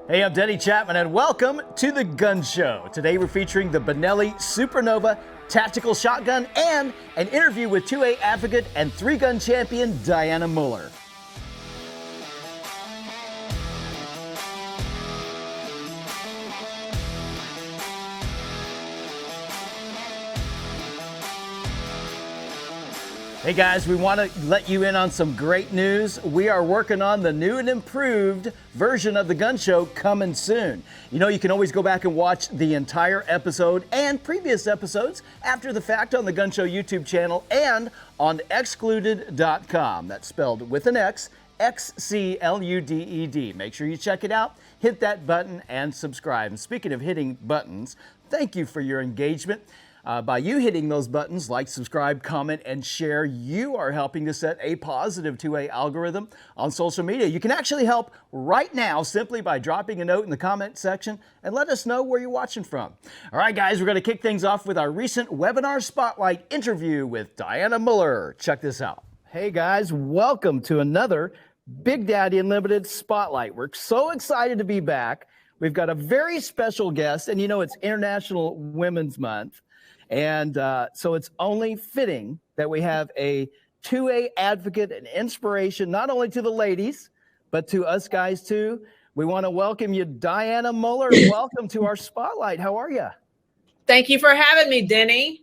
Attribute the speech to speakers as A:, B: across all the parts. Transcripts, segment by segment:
A: Hey, I'm Denny Chapman, and welcome to the Gun Show. Today we're featuring the Benelli Supernova tactical shotgun and an interview with 2A advocate and 3-gun champion Dianna Muller. Hey guys, we want to let you in on some great news. We are working on the new and improved version of the Gun Show coming soon. You know, you can always go back and watch the entire episode and previous episodes after the fact on the Gun Show YouTube channel and on excluded.com. That's spelled with an X, XCLUDED. Make sure you check it out, hit that button, and subscribe. And speaking of hitting buttons, thank you for your engagement. By you hitting those buttons, like, subscribe, comment, and share, you are helping to set a positive 2A algorithm on social media. You can actually help right now simply by dropping a note in the comment section and let us know where you're watching from. All right, guys, we're going to kick things off with our recent webinar spotlight interview with Dianna Muller. Check this out. Hey, guys, welcome to another Big Daddy Unlimited Spotlight. We're so excited to be back. We've got a very special guest, and you know it's International Women's Month. And so it's only fitting that we have a 2A advocate and inspiration, not only to the ladies, but to us guys too. We want to welcome you, Dianna Muller. Welcome to our spotlight. How are you?
B: Thank you for having me, Denny.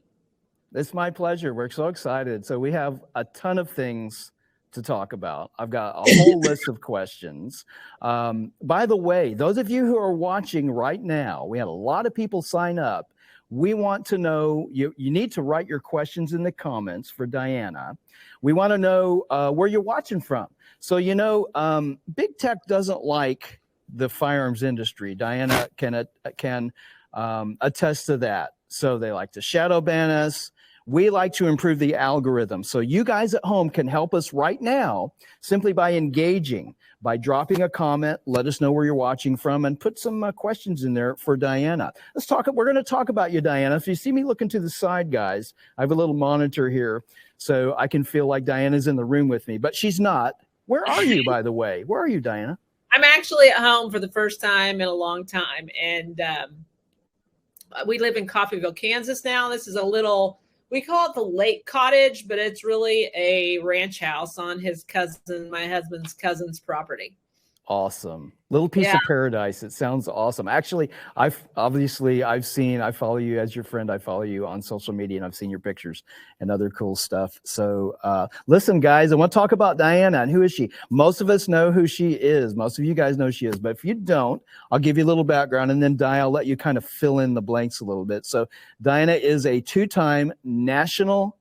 A: It's my pleasure. We're so excited. So we have a ton of things to talk about. I've got a whole list of questions. By the way, those of you who are watching right now, we had a lot of people sign up. We want to know, you need to write your questions in the comments for Dianna. We want to know where you're watching from. So, you know, big tech doesn't like the firearms industry. Dianna can attest to that. So they like to shadow ban us. We like to improve the algorithm. So you guys at home can help us right now simply by engaging, by dropping a comment. Let us know where you're watching from and put some questions in there for Dianna. Let's talk. We're going to talk about you, Dianna. If you see me looking to the side, guys, I have a little monitor here so I can feel like Dianna's in the room with me, but she's not. Where are you, by the way? Where are you, Dianna?
B: I'm actually at home for the first time in a long time. And we live in Coffeyville, Kansas now. This is a little, we call it the lake cottage, but it's really a ranch house on his cousin, my husband's cousin's property.
A: Awesome. Little piece of paradise. It sounds awesome. Actually, I follow you as your friend. I follow you on social media and I've seen your pictures and other cool stuff. So listen, guys, I want to talk about Dianna. And who is she? Most of us know who she is. Most of you guys know who she is. But if you don't, I'll give you a little background and then I'll let you kind of fill in the blanks a little bit. So Dianna is a 2-time national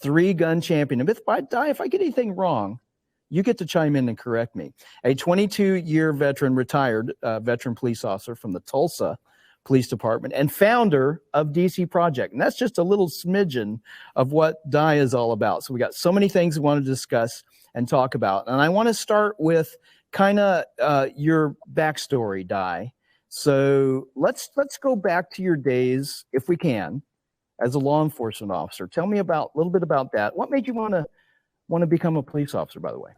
A: 3-gun champion. And if I get anything wrong, you get to chime in and correct me. A 22-year veteran, retired veteran police officer from the Tulsa Police Department and founder of DC Project. And that's just a little smidgen of what Di is all about. So we got so many things we want to discuss and talk about. And I want to start with kind of your backstory, Di. So let's go back to your days, if we can, as a law enforcement officer. Tell me a little bit about that. What made you want to become a police officer, by the way?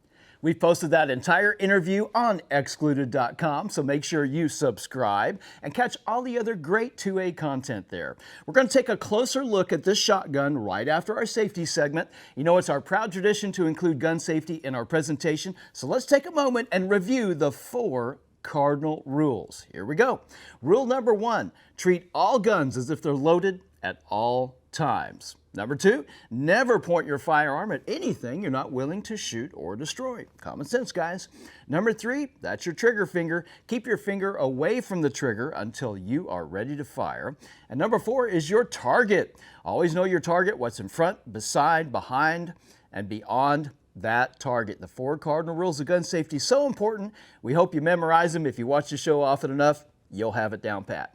A: We've posted that entire interview on excluded.com, so make sure you subscribe and catch all the other great 2A content there. We're going to take a closer look at this shotgun right after our safety segment. You know, it's our proud tradition to include gun safety in our presentation, so let's take a moment and review the 4 Cardinal Rules. Here we go. Rule number 1, treat all guns as if they're loaded at all times. Number 2, never point your firearm at anything you're not willing to shoot or destroy. Common sense, guys. Number 3, that's your trigger finger. Keep your finger away from the trigger until you are ready to fire. And number 4 is your target. Always know your target, what's in front, beside, behind, and beyond that target. The 4 Cardinal Rules of gun safety, so important. We hope you memorize them. If you watch the show often enough, you'll have it down pat.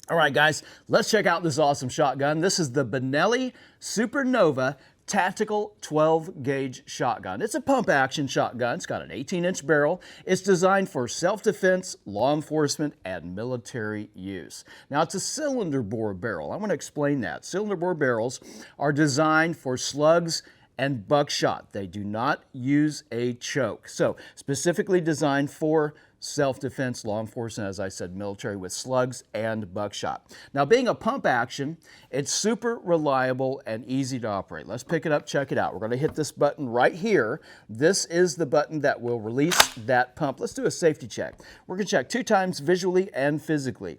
A: All right, guys, let's check out this awesome shotgun. This is the Benelli Supernova Tactical 12-gauge shotgun. It's a pump-action shotgun. It's got an 18-inch barrel. It's designed for self-defense, law enforcement, and military use. Now, it's a cylinder bore barrel. I want to explain that. Cylinder bore barrels are designed for slugs and buckshot. They do not use a choke. So specifically designed for self-defense, law enforcement, as I said, military, with slugs and buckshot. Now, being a pump action, it's super reliable and easy to operate. Let's pick it up, check it out. We're going to hit this button right here. This is the button that will release that pump. Let's do a safety check. We're going to check 2 times visually and physically.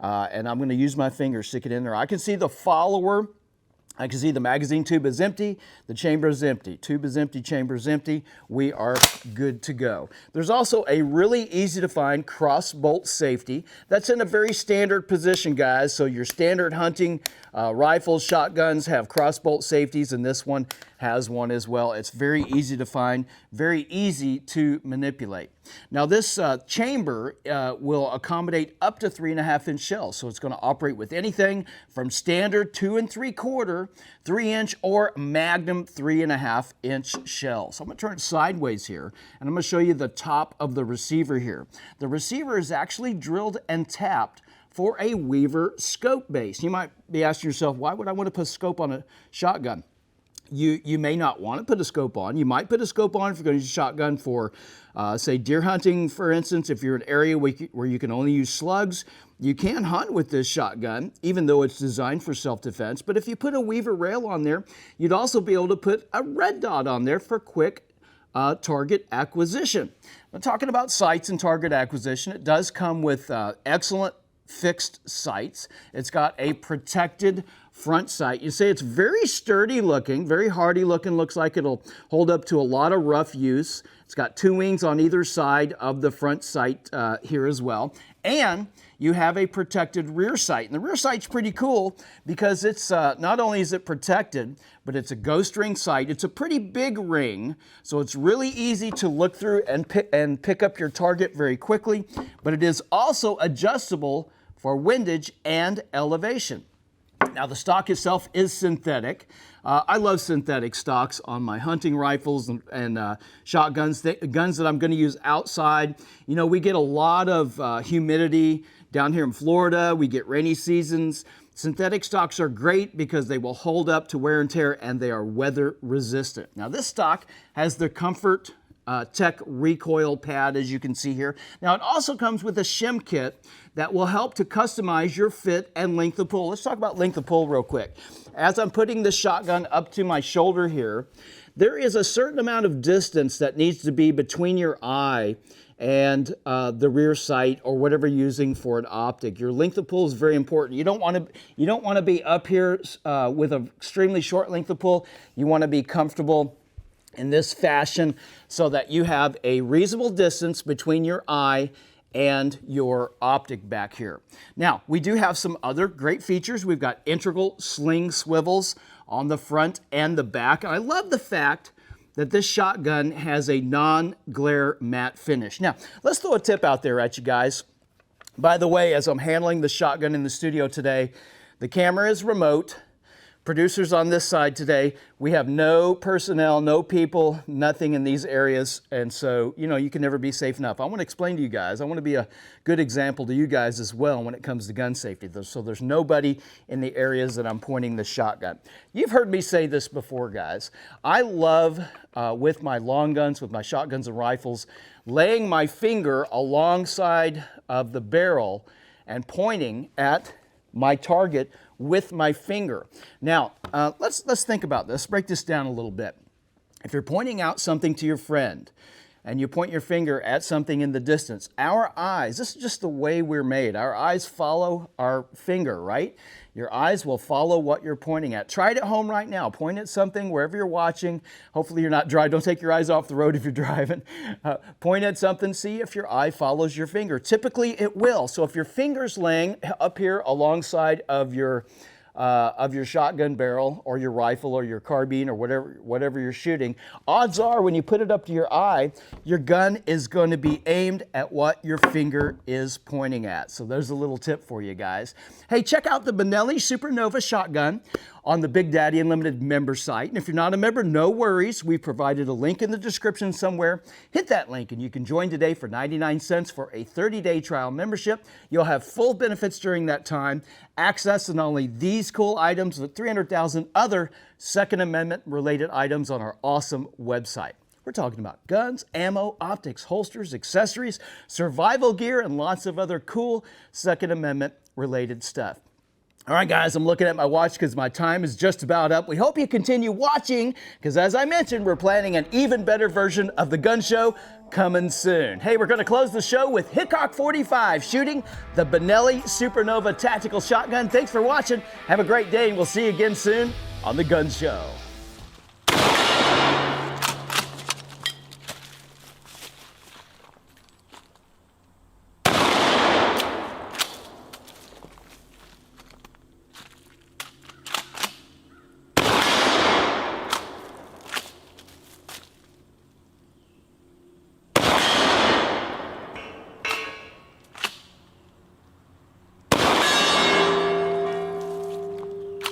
A: And I'm going to use my finger, stick it in there. I can see the follower. I can see the magazine tube is empty, the chamber is empty. Tube is empty, chamber is empty. We are good to go. There's also a really easy to find cross bolt safety that's in a very standard position, guys. So your standard hunting rifles, shotguns have cross bolt safeties, and this one has one as well. It's very easy to find, very easy to manipulate. Now this chamber will accommodate up to 3.5-inch shells, so it's going to operate with anything from standard 2 3/4, 3-inch, or Magnum 3.5-inch shells. So I'm going to turn it sideways here, and I'm going to show you the top of the receiver here. The receiver is actually drilled and tapped for a Weaver scope base. You might be asking yourself, why would I want to put a scope on a shotgun? You may not want to put a scope on. You might put a scope on if you're going to use a shotgun for, say, deer hunting, for instance. If you're in an area where you can only use slugs, you can hunt with this shotgun, even though it's designed for self-defense. But if you put a Weaver rail on there, you'd also be able to put a red dot on there for quick target acquisition. I'm talking about sights and target acquisition. It does come with excellent fixed sights. It's got a protected front sight. You say it's very sturdy looking, very hardy looking, looks like it'll hold up to a lot of rough use. It's got 2 wings on either side of the front sight here as well. And you have a protected rear sight. And the rear sight's pretty cool because it's not only is it protected, but it's a ghost ring sight. It's a pretty big ring, so it's really easy to look through and pick up your target very quickly. But it is also adjustable for windage and elevation. Now the stock itself is synthetic. I love synthetic stocks on my hunting rifles and shotguns, guns that I'm going to use outside. You know, we get a lot of humidity down here in Florida. We get rainy seasons. Synthetic stocks are great because they will hold up to wear and tear, and they are weather resistant. Now this stock has the Comfort Tech recoil pad, as you can see here. Now it also comes with a shim kit that will help to customize your fit and length of pull. Let's talk about length of pull real quick. As I'm putting the shotgun up to my shoulder here, there is a certain amount of distance that needs to be between your eye and the rear sight or whatever you're using for an optic. Your length of pull is very important. You don't want to be up here with an extremely short length of pull. You want to be comfortable in this fashion so that you have a reasonable distance between your eye and your optic back here. Now, we do have some other great features. We've got integral sling swivels on the front and the back. And I love the fact that this shotgun has a non-glare matte finish. Now, let's throw a tip out there at you guys. By the way, as I'm handling the shotgun in the studio today, the camera is remote. Producers on this side today, we have no personnel, no people, nothing in these areas. And so, you know, you can never be safe enough. I want to explain to you guys, I want to be a good example to you guys as well when it comes to gun safety. So there's nobody in the areas that I'm pointing the shotgun. You've heard me say this before, guys. I love, with my long guns, with my shotguns and rifles, laying my finger alongside of the barrel and pointing at my target with my finger. Now, let's think about this. Break this down a little bit. If you're pointing out something to your friend and you point your finger at something in the distance, our eyes, this is just the way we're made. Our eyes follow our finger, right? Your eyes will follow what you're pointing at. Try it at home right now. Point at something wherever you're watching. Hopefully you're not driving. Don't take your eyes off the road if you're driving. Point at something. See if your eye follows your finger. Typically it will. So if your finger's laying up here alongside of your shotgun barrel or your rifle or your carbine or whatever you're shooting, odds are when you put it up to your eye, your gun is going to be aimed at what your finger is pointing at. So there's a little tip for you guys. Hey, check out the Benelli Supernova shotgun on the Big Daddy Unlimited member site. And if you're not a member, no worries. We've provided a link in the description somewhere. Hit that link and you can join today for 99 cents for a 30-day trial membership. You'll have full benefits during that time, access to not only these cool items, but 300,000 other Second Amendment related items on our awesome website. We're talking about guns, ammo, optics, holsters, accessories, survival gear, and lots of other cool Second Amendment related stuff. All right, guys, I'm looking at my watch because my time is just about up. We hope you continue watching because, as I mentioned, we're planning an even better version of the gun show coming soon. Hey, we're going to close the show with Hickok 45 shooting the Benelli Supernova tactical shotgun. Thanks for watching. Have a great day, and we'll see you again soon on the Gun Show.